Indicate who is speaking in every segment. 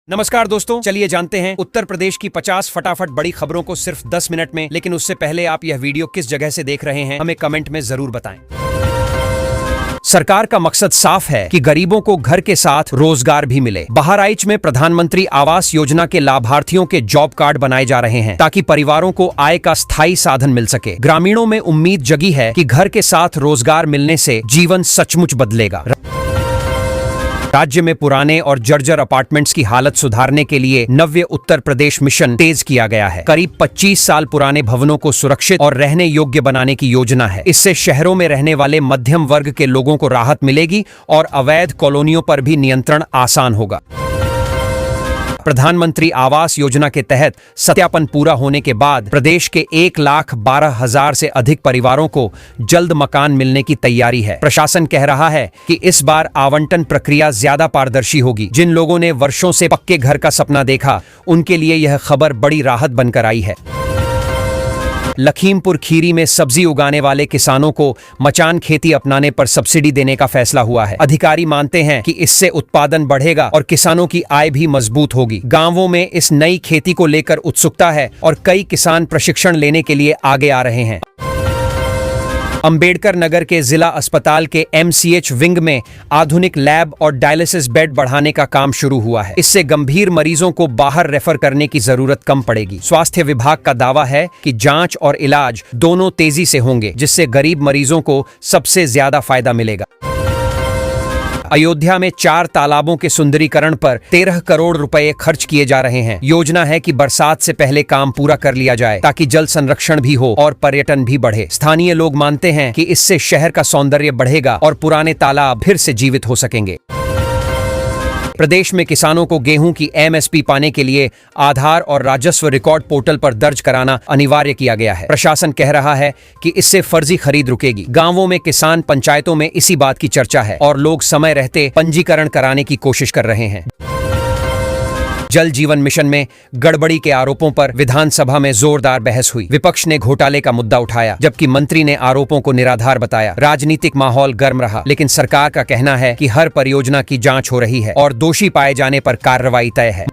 Speaker 1: नमस्कार दोस्तों, चलिए जानते हैं उत्तर प्रदेश की 50 फटाफट बड़ी खबरों को सिर्फ 10 मिनट में। लेकिन उससे पहले आप यह वीडियो किस जगह से देख रहे हैं हमें कमेंट में जरूर बताएं। सरकार का मकसद साफ है कि गरीबों को घर के साथ रोजगार भी मिले। बहराइच में प्रधानमंत्री आवास योजना के लाभार्थियों के जॉब कार्ड बनाए जा रहे हैं ताकि परिवारों को आय का स्थायी साधन मिल सके। ग्रामीणों में उम्मीद जगी है कि घर के साथ रोजगार मिलने से जीवन सचमुच बदलेगा। राज्य में पुराने और जर्जर अपार्टमेंट्स की हालत सुधारने के लिए नव्य उत्तर प्रदेश मिशन तेज किया गया है। करीब 25 साल पुराने भवनों को सुरक्षित और रहने योग्य बनाने की योजना है। इससे शहरों में रहने वाले मध्यम वर्ग के लोगों को राहत मिलेगी और अवैध कॉलोनियों पर भी नियंत्रण आसान होगा। प्रधानमंत्री आवास योजना के तहत सत्यापन पूरा होने के बाद प्रदेश के 1,12,000 से अधिक परिवारों को जल्द मकान मिलने की तैयारी है। प्रशासन कह रहा है कि इस बार आवंटन प्रक्रिया ज्यादा पारदर्शी होगी। जिन लोगों ने वर्षों से पक्के घर का सपना देखा, उनके लिए यह खबर बड़ी राहत बनकर आई है। लखीमपुर खीरी में सब्जी उगाने वाले किसानों को मचान खेती अपनाने पर सब्सिडी देने का फैसला हुआ है। अधिकारी मानते हैं कि इससे उत्पादन बढ़ेगा और किसानों की आय भी मजबूत होगी। गांवों में इस नई खेती को लेकर उत्सुकता है और कई किसान प्रशिक्षण लेने के लिए आगे आ रहे हैं। अंबेडकर नगर के जिला अस्पताल के MCH विंग में आधुनिक लैब और डायलिसिस बेड बढ़ाने का काम शुरू हुआ है। इससे गंभीर मरीजों को बाहर रेफर करने की जरूरत कम पड़ेगी। स्वास्थ्य विभाग का दावा है कि जांच और इलाज दोनों तेजी से होंगे, जिससे गरीब मरीजों को सबसे ज्यादा फायदा मिलेगा। अयोध्या में 4 तालाबों के सुंदरीकरण पर 13 करोड़ रुपए खर्च किए जा रहे हैं। योजना है कि बरसात से पहले काम पूरा कर लिया जाए ताकि जल संरक्षण भी हो और पर्यटन भी बढ़े। स्थानीय लोग मानते हैं कि इससे शहर का सौंदर्य बढ़ेगा और पुराने तालाब फिर से जीवित हो सकेंगे। प्रदेश में किसानों को गेहूं की MSP पाने के लिए आधार और राजस्व रिकॉर्ड पोर्टल पर दर्ज कराना अनिवार्य किया गया है। प्रशासन कह रहा है कि इससे फर्जी खरीद रुकेगी। गांवों में किसान पंचायतों में इसी बात की चर्चा है और लोग समय रहते पंजीकरण कराने की कोशिश कर रहे हैं। जल जीवन मिशन में गड़बड़ी के आरोपों पर विधानसभा में जोरदार बहस हुई। विपक्ष ने घोटाले का मुद्दा उठाया, जबकि मंत्री ने आरोपों को निराधार बताया। राजनीतिक माहौल गर्म रहा, लेकिन सरकार का कहना है कि हर परियोजना की जांच हो रही है और दोषी पाए जाने पर कार्रवाई तय है।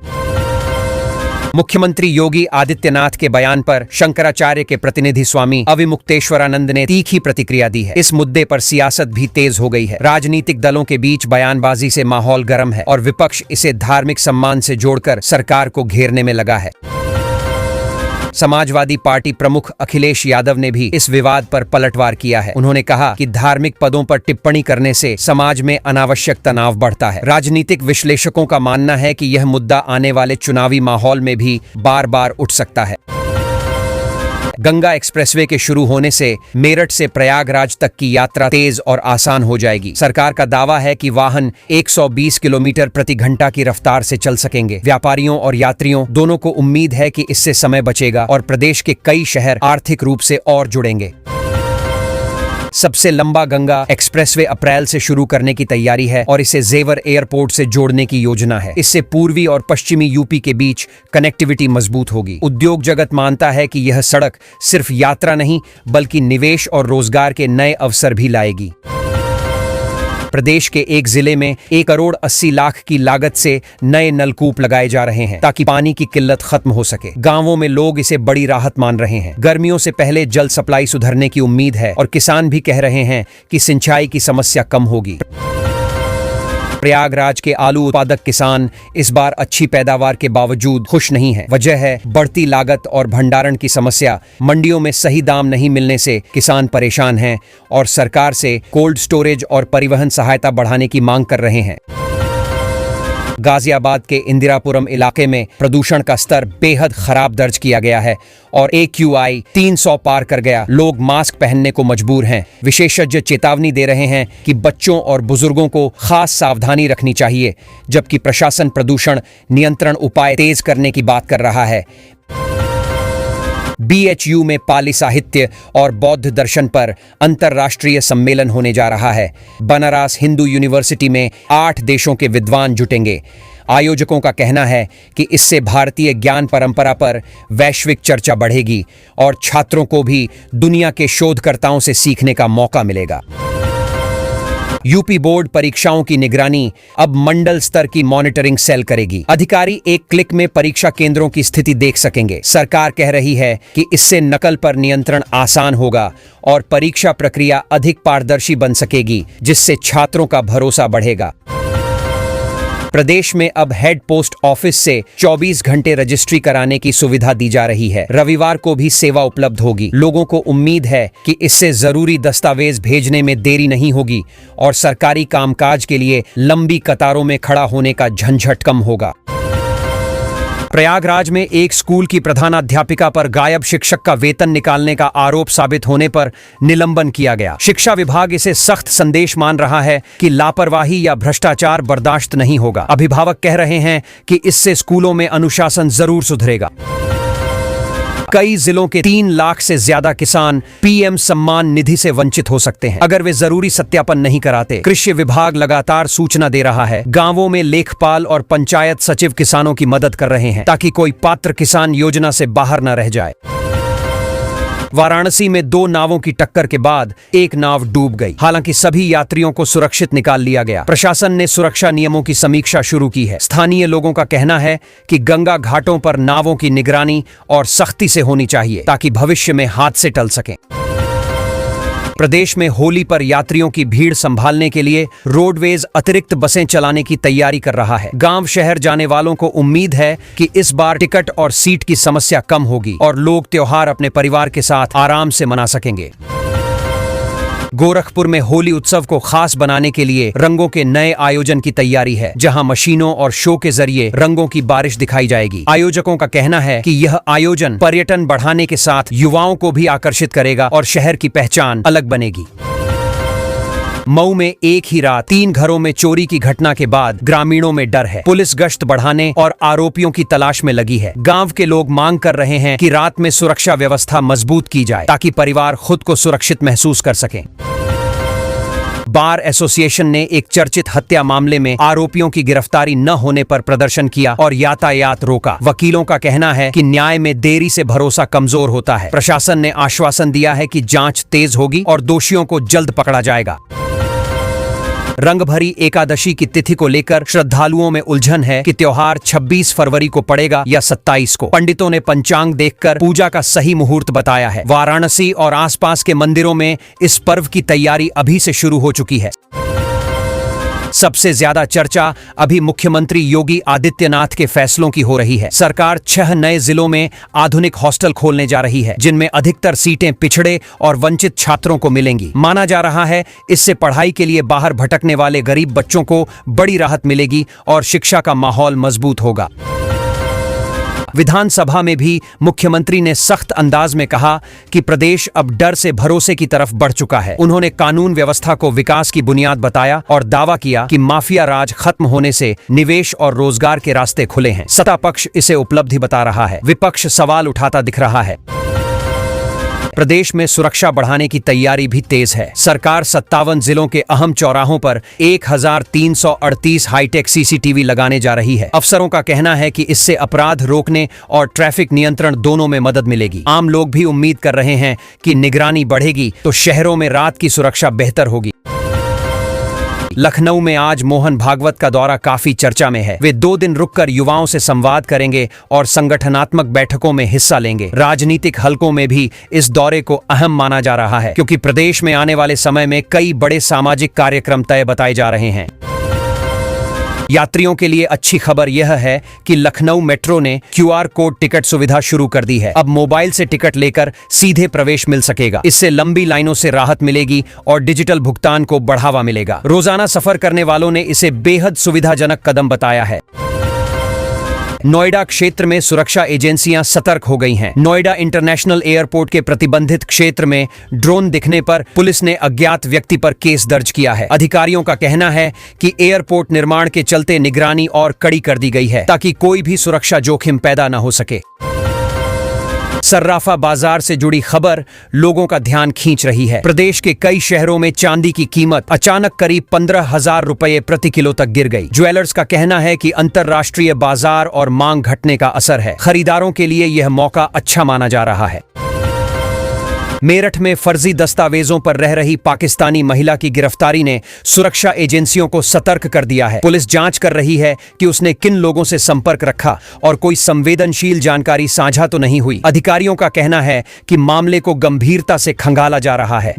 Speaker 1: मुख्यमंत्री योगी आदित्यनाथ के बयान पर शंकराचार्य के प्रतिनिधि स्वामी अविमुक्तेश्वरानंद ने तीखी प्रतिक्रिया दी है। इस मुद्दे पर सियासत भी तेज हो गई है। राजनीतिक दलों के बीच बयानबाजी से माहौल गर्म है और विपक्ष इसे धार्मिक सम्मान से जोड़कर सरकार को घेरने में लगा है। समाजवादी पार्टी प्रमुख अखिलेश यादव ने भी इस विवाद पर पलटवार किया है। उन्होंने कहा कि धार्मिक पदों पर टिप्पणी करने से समाज में अनावश्यक तनाव बढ़ता है। राजनीतिक विश्लेषकों का मानना है कि यह मुद्दा आने वाले चुनावी माहौल में भी बार बार उठ सकता है। गंगा एक्सप्रेसवे के शुरू होने से मेरठ से प्रयागराज तक की यात्रा तेज और आसान हो जाएगी। सरकार का दावा है कि वाहन 120 किलोमीटर प्रति घंटा की रफ्तार से चल सकेंगे। व्यापारियों और यात्रियों दोनों को उम्मीद है कि इससे समय बचेगा और प्रदेश के कई शहर आर्थिक रूप से और जुड़ेंगे। सबसे लंबा गंगा एक्सप्रेसवे अप्रैल से शुरू करने की तैयारी है और इसे जेवर एयरपोर्ट से जोड़ने की योजना है। इससे पूर्वी और पश्चिमी यूपी के बीच कनेक्टिविटी मजबूत होगी। उद्योग जगत मानता है कि यह सड़क सिर्फ यात्रा नहीं बल्कि निवेश और रोजगार के नए अवसर भी लाएगी। प्रदेश के एक जिले में 1 करोड़ 80 लाख की लागत से नए नलकूप लगाए जा रहे हैं ताकि पानी की किल्लत खत्म हो सके। गांवों में लोग इसे बड़ी राहत मान रहे हैं। गर्मियों से पहले जल सप्लाई सुधरने की उम्मीद है और किसान भी कह रहे हैं कि सिंचाई की समस्या कम होगी। प्रयागराज के आलू उत्पादक किसान इस बार अच्छी पैदावार के बावजूद खुश नहीं है। वजह है बढ़ती लागत और भंडारण की समस्या। मंडियों में सही दाम नहीं मिलने से किसान परेशान हैं और सरकार से कोल्ड स्टोरेज और परिवहन सहायता बढ़ाने की मांग कर रहे हैं। गाजियाबाद के इंदिरापुरम इलाके में प्रदूषण का स्तर बेहद खराब दर्ज किया गया है और AQI 300 पार कर गया। लोग मास्क पहनने को मजबूर हैं। विशेषज्ञ चेतावनी दे रहे हैं कि बच्चों और बुजुर्गों को खास सावधानी रखनी चाहिए, जबकि प्रशासन प्रदूषण नियंत्रण उपाय तेज करने की बात कर रहा है। BHU में पाली साहित्य और बौद्ध दर्शन पर अंतर्राष्ट्रीय सम्मेलन होने जा रहा है। बनारस हिंदू यूनिवर्सिटी में 8 देशों के विद्वान जुटेंगे। आयोजकों का कहना है कि इससे भारतीय ज्ञान परंपरा पर वैश्विक चर्चा बढ़ेगी और छात्रों को भी दुनिया के शोधकर्ताओं से सीखने का मौका मिलेगा। यूपी बोर्ड परीक्षाओं की निगरानी अब मंडल स्तर की मॉनिटरिंग सेल करेगी। अधिकारी एक क्लिक में परीक्षा केंद्रों की स्थिति देख सकेंगे। सरकार कह रही है कि इससे नकल पर नियंत्रण आसान होगा और परीक्षा प्रक्रिया अधिक पारदर्शी बन सकेगी, जिससे छात्रों का भरोसा बढ़ेगा। प्रदेश में अब हेड पोस्ट ऑफिस से 24 घंटे रजिस्ट्री कराने की सुविधा दी जा रही है। रविवार को भी सेवा उपलब्ध होगी। लोगों को उम्मीद है कि इससे जरूरी दस्तावेज भेजने में देरी नहीं होगी और सरकारी कामकाज के लिए लंबी कतारों में खड़ा होने का झंझट कम होगा। प्रयागराज में एक स्कूल की प्रधानाध्यापिका पर गायब शिक्षक का वेतन निकालने का आरोप साबित होने पर निलंबन किया गया। शिक्षा विभाग इसे सख्त संदेश मान रहा है कि लापरवाही या भ्रष्टाचार बर्दाश्त नहीं होगा। अभिभावक कह रहे हैं कि इससे स्कूलों में अनुशासन जरूर सुधरेगा। कई जिलों के 3 लाख से ज्यादा किसान पीएम सम्मान निधि से वंचित हो सकते हैं अगर वे जरूरी सत्यापन नहीं कराते। कृषि विभाग लगातार सूचना दे रहा है। गांवों में लेखपाल और पंचायत सचिव किसानों की मदद कर रहे हैं ताकि कोई पात्र किसान योजना से बाहर न रह जाए। वाराणसी में 2 नावों की टक्कर के बाद एक नाव डूब गई। हालांकि सभी यात्रियों को सुरक्षित निकाल लिया गया। प्रशासन ने सुरक्षा नियमों की समीक्षा शुरू की है। स्थानीय लोगों का कहना है कि गंगा घाटों पर नावों की निगरानी और सख्ती से होनी चाहिए ताकि भविष्य में हादसे टल सकें। प्रदेश में होली पर यात्रियों की भीड़ संभालने के लिए रोडवेज अतिरिक्त बसें चलाने की तैयारी कर रहा है। गांव शहर जाने वालों को उम्मीद है कि इस बार टिकट और सीट की समस्या कम होगी और लोग त्योहार अपने परिवार के साथ आराम से मना सकेंगे। गोरखपुर में होली उत्सव को खास बनाने के लिए रंगों के नए आयोजन की तैयारी है, जहां मशीनों और शो के जरिए रंगों की बारिश दिखाई जाएगी। आयोजकों का कहना है कि यह आयोजन पर्यटन बढ़ाने के साथ युवाओं को भी आकर्षित करेगा और शहर की पहचान अलग बनेगी। मऊ में एक ही रात 3 घरों में चोरी की घटना के बाद ग्रामीणों में डर है। पुलिस गश्त बढ़ाने और आरोपियों की तलाश में लगी है। गांव के लोग मांग कर रहे हैं कि रात में सुरक्षा व्यवस्था मजबूत की जाए ताकि परिवार खुद को सुरक्षित महसूस कर सकें। बार एसोसिएशन ने एक चर्चित हत्या मामले में आरोपियों की गिरफ्तारी न होने पर प्रदर्शन किया और यातायात रोका। वकीलों का कहना है कि न्याय में देरी से भरोसा कमजोर होता है। प्रशासन ने आश्वासन दिया है कि जांच तेज होगी और दोषियों को जल्द पकड़ा जाएगा। रंगभरी एकादशी की तिथि को लेकर श्रद्धालुओं में उलझन है कि त्योहार 26 फरवरी को पड़ेगा या 27 को। पंडितों ने पंचांग देखकर पूजा का सही मुहूर्त बताया है। वाराणसी और आसपास के मंदिरों में इस पर्व की तैयारी अभी से शुरू हो चुकी है। सबसे ज्यादा चर्चा अभी मुख्यमंत्री योगी आदित्यनाथ के फैसलों की हो रही है। सरकार 6 नए जिलों में आधुनिक हॉस्टल खोलने जा रही है, जिनमें अधिकतर सीटें पिछड़े और वंचित छात्रों को मिलेंगी। माना जा रहा है इससे पढ़ाई के लिए बाहर भटकने वाले गरीब बच्चों को बड़ी राहत मिलेगी और शिक्षा का माहौल मजबूत होगा। विधानसभा में भी मुख्यमंत्री ने सख्त अंदाज में कहा कि प्रदेश अब डर से भरोसे की तरफ बढ़ चुका है। उन्होंने कानून व्यवस्था को विकास की बुनियाद बताया और दावा किया कि माफिया राज खत्म होने से निवेश और रोजगार के रास्ते खुले हैं। सत्ता पक्ष इसे उपलब्धि बता रहा है, विपक्ष सवाल उठाता दिख रहा है। प्रदेश में सुरक्षा बढ़ाने की तैयारी भी तेज है। सरकार 57 जिलों के अहम चौराहों पर 1338 हाईटेक सीसीटीवी लगाने जा रही है। अफसरों का कहना है कि इससे अपराध रोकने और ट्रैफिक नियंत्रण दोनों में मदद मिलेगी। आम लोग भी उम्मीद कर रहे हैं कि निगरानी बढ़ेगी तो शहरों में रात की सुरक्षा बेहतर होगी। लखनऊ में आज मोहन भागवत का दौरा काफी चर्चा में है। वे 2 दिन रुककर युवाओं से संवाद करेंगे और संगठनात्मक बैठकों में हिस्सा लेंगे। राजनीतिक हलकों में भी इस दौरे को अहम माना जा रहा है, क्योंकि प्रदेश में आने वाले समय में कई बड़े सामाजिक कार्यक्रम तय बताए जा रहे हैं। यात्रियों के लिए अच्छी खबर यह है कि लखनऊ मेट्रो ने QR कोड टिकट सुविधा शुरू कर दी है। अब मोबाइल से टिकट लेकर सीधे प्रवेश मिल सकेगा। इससे लंबी लाइनों से राहत मिलेगी और डिजिटल भुगतान को बढ़ावा मिलेगा। रोजाना सफर करने वालों ने इसे बेहद सुविधाजनक कदम बताया है। नोएडा क्षेत्र में सुरक्षा एजेंसियां सतर्क हो गई हैं। नोएडा इंटरनेशनल एयरपोर्ट के प्रतिबंधित क्षेत्र में ड्रोन दिखने पर पुलिस ने अज्ञात व्यक्ति पर केस दर्ज किया है। अधिकारियों का कहना है कि एयरपोर्ट निर्माण के चलते निगरानी और कड़ी कर दी गई है ताकि कोई भी सुरक्षा जोखिम पैदा न हो सके। सर्राफा बाजार से जुड़ी खबर लोगों का ध्यान खींच रही है। प्रदेश के कई शहरों में चांदी की कीमत अचानक करीब 15,000 रुपये प्रति किलो तक गिर गई। ज्वेलर्स का कहना है कि अंतर्राष्ट्रीय बाजार और मांग घटने का असर है। खरीदारों के लिए यह मौका अच्छा माना जा रहा है। मेरठ में फर्जी दस्तावेजों पर रह रही पाकिस्तानी महिला की गिरफ्तारी ने सुरक्षा एजेंसियों को सतर्क कर दिया है। पुलिस जांच कर रही है कि उसने किन लोगों से संपर्क रखा और कोई संवेदनशील जानकारी साझा तो नहीं हुई। अधिकारियों का कहना है कि मामले को गंभीरता से खंगाला जा रहा है।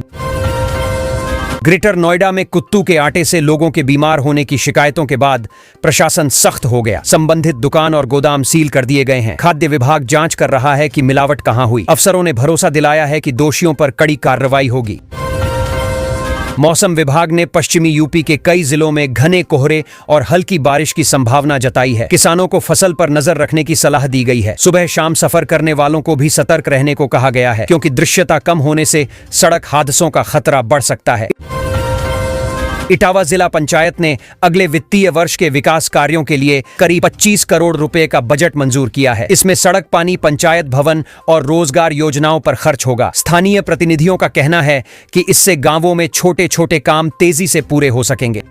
Speaker 1: ग्रेटर नोएडा में कुत्तू के आटे से लोगों के बीमार होने की शिकायतों के बाद प्रशासन सख्त हो गया। संबंधित दुकान और गोदाम सील कर दिए गए हैं। खाद्य विभाग जांच कर रहा है कि मिलावट कहां हुई। अफसरों ने भरोसा दिलाया है कि दोषियों पर कड़ी कार्रवाई होगी। मौसम विभाग ने पश्चिमी यूपी के कई जिलों में घने कोहरे और हल्की बारिश की संभावना जताई है। किसानों को फसल पर नजर रखने की सलाह दी गई है। सुबह शाम सफर करने वालों को भी सतर्क रहने को कहा गया है, क्योंकि दृश्यता कम होने से सड़क हादसों का खतरा बढ़ सकता है। इटावा जिला पंचायत ने अगले वित्तीय वर्ष के विकास कार्यों के लिए करीब 25 करोड़ रुपए का बजट मंजूर किया है। इसमें सड़क, पानी, पंचायत भवन और रोजगार योजनाओं पर खर्च होगा। स्थानीय प्रतिनिधियों का कहना है कि इससे गांवों में छोटे छोटे काम तेजी से पूरे हो सकेंगे।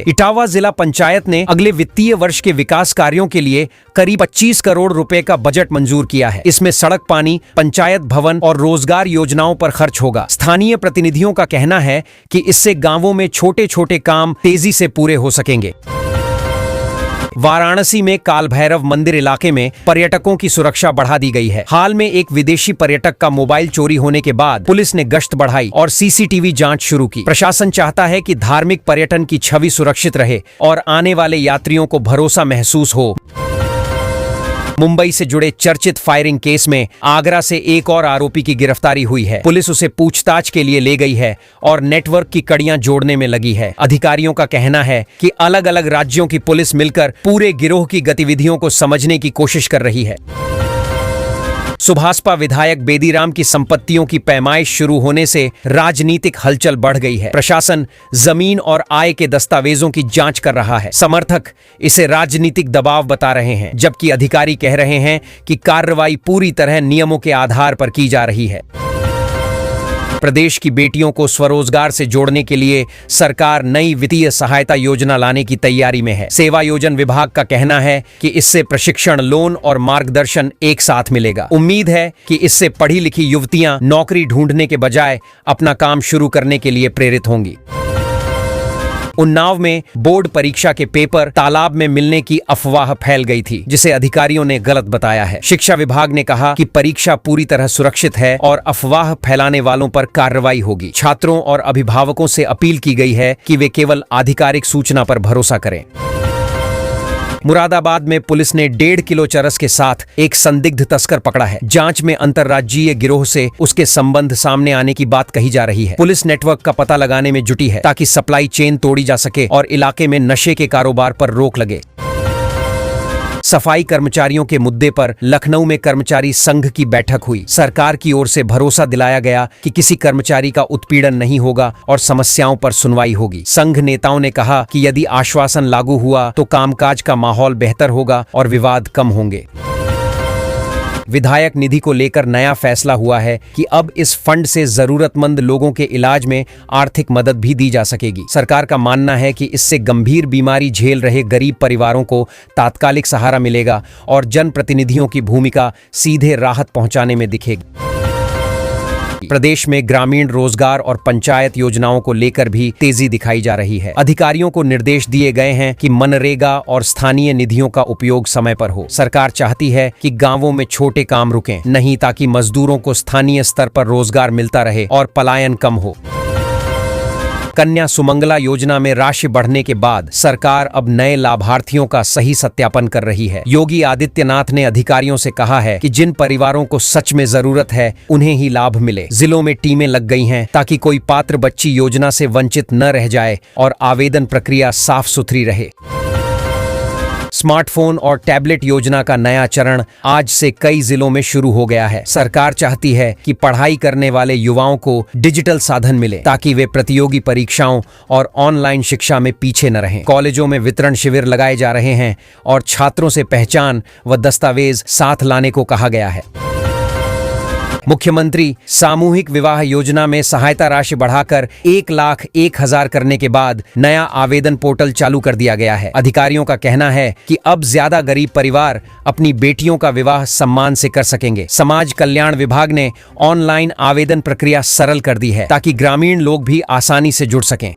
Speaker 1: इटावा जिला पंचायत ने अगले वित्तीय वर्ष के विकास कार्यों के लिए करीब 25 करोड़ रुपए का बजट मंजूर किया है। इसमें सड़क, पानी, पंचायत भवन और रोजगार योजनाओं पर खर्च होगा। स्थानीय प्रतिनिधियों का कहना है कि इससे गांवों में छोटे छोटे काम तेजी से पूरे हो सकेंगे। वाराणसी में काल भैरव मंदिर इलाके में पर्यटकों की सुरक्षा बढ़ा दी गई है। हाल में एक विदेशी पर्यटक का मोबाइल चोरी होने के बाद पुलिस ने गश्त बढ़ाई और सीसीटीवी जांच शुरू की। प्रशासन चाहता है कि धार्मिक पर्यटन की छवि सुरक्षित रहे और आने वाले यात्रियों को भरोसा महसूस हो। मुंबई से जुड़े चर्चित फायरिंग केस में आगरा से एक और आरोपी की गिरफ्तारी हुई है। पुलिस उसे पूछताछ के लिए ले गई है और नेटवर्क की कड़ियां जोड़ने में लगी है। अधिकारियों का कहना है कि अलग अलग राज्यों की पुलिस मिलकर पूरे गिरोह की गतिविधियों को समझने की कोशिश कर रही है। सुभाषपा विधायक बेदीराम की संपत्तियों की पैमाइश शुरू होने से राजनीतिक हलचल बढ़ गई है। प्रशासन जमीन और आय के दस्तावेजों की जांच कर रहा है। समर्थक इसे राजनीतिक दबाव बता रहे हैं, जबकि अधिकारी कह रहे हैं कि कार्रवाई पूरी तरह नियमों के आधार पर की जा रही है। प्रदेश की बेटियों को स्वरोजगार से जोड़ने के लिए सरकार नई वित्तीय सहायता योजना लाने की तैयारी में है। सेवायोजन विभाग का कहना है कि इससे प्रशिक्षण, लोन और मार्गदर्शन एक साथ मिलेगा। उम्मीद है कि इससे पढ़ी लिखी युवतियां नौकरी ढूंढने के बजाय अपना काम शुरू करने के लिए प्रेरित होंगी। उन्नाव में बोर्ड परीक्षा के पेपर तालाब में मिलने की अफवाह फैल गई थी, जिसे अधिकारियों ने गलत बताया है। शिक्षा विभाग ने कहा कि परीक्षा पूरी तरह सुरक्षित है और अफवाह फैलाने वालों पर कार्रवाई होगी। छात्रों और अभिभावकों से अपील की गई है कि वे केवल आधिकारिक सूचना पर भरोसा करें। मुरादाबाद में पुलिस ने 1.5 किलो चरस के साथ एक संदिग्ध तस्कर पकड़ा है। जांच में अंतर्राज्यीय गिरोह से उसके संबंध सामने आने की बात कही जा रही है। पुलिस नेटवर्क का पता लगाने में जुटी है ताकि सप्लाई चेन तोड़ी जा सके और इलाके में नशे के कारोबार पर रोक लगे। सफाई कर्मचारियों के मुद्दे पर लखनऊ में कर्मचारी संघ की बैठक हुई। सरकार की ओर से भरोसा दिलाया गया कि किसी कर्मचारी का उत्पीड़न नहीं होगा और समस्याओं पर सुनवाई होगी। संघ नेताओं ने कहा कि यदि आश्वासन लागू हुआ तो कामकाज का माहौल बेहतर होगा और विवाद कम होंगे। विधायक निधि को लेकर नया फैसला हुआ है कि अब इस फंड से जरूरतमंद लोगों के इलाज में आर्थिक मदद भी दी जा सकेगी। सरकार का मानना है कि इससे गंभीर बीमारी झेल रहे गरीब परिवारों को तात्कालिक सहारा मिलेगा और जनप्रतिनिधियों की भूमिका सीधे राहत पहुंचाने में दिखेगी। प्रदेश में ग्रामीण रोजगार और पंचायत योजनाओं को लेकर भी तेजी दिखाई जा रही है। अधिकारियों को निर्देश दिए गए हैं कि मनरेगा और स्थानीय निधियों का उपयोग समय पर हो। सरकार चाहती है कि गांवों में छोटे काम रुकें नहीं, ताकि मजदूरों को स्थानीय स्तर पर रोजगार मिलता रहे और पलायन कम हो। कन्या सुमंगला योजना में राशि बढ़ने के बाद सरकार अब नए लाभार्थियों का सही सत्यापन कर रही है। योगी आदित्यनाथ ने अधिकारियों से कहा है कि जिन परिवारों को सच में जरूरत है उन्हें ही लाभ मिले। जिलों में टीमें लग गई हैं ताकि कोई पात्र बच्ची योजना से वंचित न रह जाए और आवेदन प्रक्रिया साफ सुथरी रहे। स्मार्टफोन और टैबलेट योजना का नया चरण आज से कई जिलों में शुरू हो गया है। सरकार चाहती है कि पढ़ाई करने वाले युवाओं को डिजिटल साधन मिले ताकि वे प्रतियोगी परीक्षाओं और ऑनलाइन शिक्षा में पीछे न रहें। कॉलेजों में वितरण शिविर लगाए जा रहे हैं और छात्रों से पहचान व दस्तावेज साथ लाने को कहा गया है। मुख्यमंत्री सामूहिक विवाह योजना में सहायता राशि बढ़ाकर 1,01,000 करने के बाद नया आवेदन पोर्टल चालू कर दिया गया है। अधिकारियों का कहना है कि अब ज्यादा गरीब परिवार अपनी बेटियों का विवाह सम्मान से कर सकेंगे। समाज कल्याण विभाग ने ऑनलाइन आवेदन प्रक्रिया सरल कर दी है ताकि ग्रामीण लोग भी आसानी से जुड़ सकें।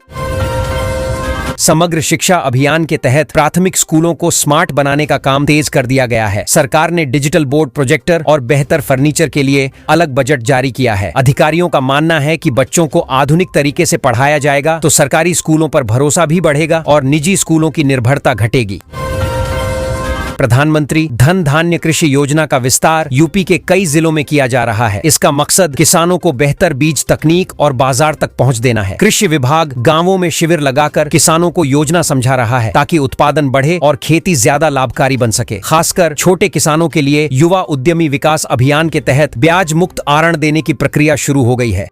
Speaker 1: समग्र शिक्षा अभियान के तहत प्राथमिक स्कूलों को स्मार्ट बनाने का काम तेज कर दिया गया है। सरकार ने डिजिटल बोर्ड, प्रोजेक्टर और बेहतर फर्नीचर के लिए अलग बजट जारी किया है। अधिकारियों का मानना है कि बच्चों को आधुनिक तरीके से पढ़ाया जाएगा तो सरकारी स्कूलों पर भरोसा भी बढ़ेगा और निजी स्कूलों की निर्भरता घटेगी। प्रधानमंत्री धन धान्य कृषि योजना का विस्तार यूपी के कई जिलों में किया जा रहा है। इसका मकसद किसानों को बेहतर बीज, तकनीक और बाजार तक पहुंच देना है। कृषि विभाग गांवों में शिविर लगाकर किसानों को योजना समझा रहा है ताकि उत्पादन बढ़े और खेती ज्यादा लाभकारी बन सके। खासकर छोटे किसानों के लिए युवा उद्यमी विकास अभियान के तहत ब्याज मुक्त आरण देने की प्रक्रिया शुरू हो गई है।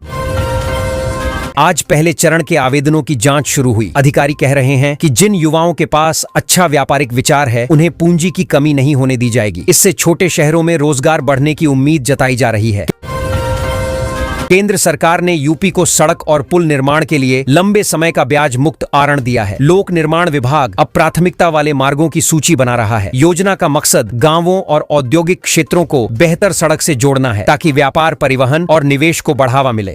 Speaker 1: आज पहले चरण के आवेदनों की जांच शुरू हुई। अधिकारी कह रहे हैं कि जिन युवाओं के पास अच्छा व्यापारिक विचार है उन्हें पूंजी की कमी नहीं होने दी जाएगी। इससे छोटे शहरों में रोजगार बढ़ने की उम्मीद जताई जा रही है। केंद्र सरकार ने यूपी को सड़क और पुल निर्माण के लिए लंबे समय का ब्याज मुक्त आरण दिया है। लोक निर्माण विभाग अब प्राथमिकता वाले मार्गों की सूची बना रहा है। योजना का मकसद गांवों और औद्योगिक क्षेत्रों को बेहतर सड़क से जोड़ना है ताकि व्यापार, परिवहन और निवेश को बढ़ावा मिले।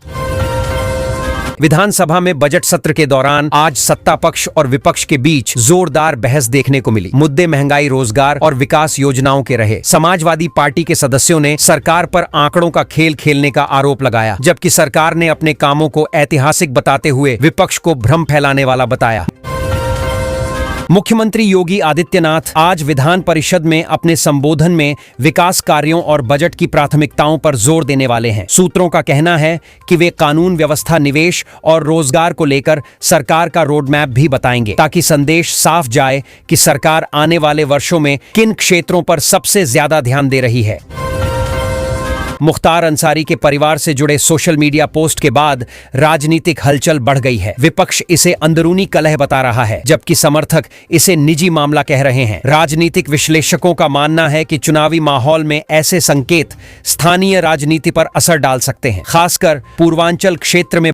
Speaker 1: विधानसभा में बजट सत्र के दौरान आज सत्ता पक्ष और विपक्ष के बीच जोरदार बहस देखने को मिली। मुद्दे महंगाई, रोजगार और विकास योजनाओं के रहे। समाजवादी पार्टी के सदस्यों ने सरकार पर आंकड़ों का खेल खेलने का आरोप लगाया, जबकि सरकार ने अपने कामों को ऐतिहासिक बताते हुए विपक्ष को भ्रम फैलाने वाला बताया। मुख्यमंत्री योगी आदित्यनाथ आज विधान परिषद में अपने संबोधन में विकास कार्यों और बजट की प्राथमिकताओं पर जोर देने वाले हैं। सूत्रों का कहना है कि वे कानून व्यवस्था, निवेश और रोजगार को लेकर सरकार का रोड मैप भी बताएंगे ताकि संदेश साफ जाए कि सरकार आने वाले वर्षों में किन क्षेत्रों पर सबसे ज्यादा ध्यान दे रही है। मुख्तार अंसारी के परिवार से जुड़े सोशल मीडिया पोस्ट के बाद राजनीतिक हलचल बढ़ गई है। विपक्ष इसे अंदरूनी कलह बता रहा है, जबकि समर्थक इसे निजी मामला कह रहे हैं। राजनीतिक विश्लेषकों का मानना है कि चुनावी माहौल में ऐसे संकेत स्थानीय राजनीति पर असर डाल सकते हैं, खासकर पूर्वांचल क्षेत्र में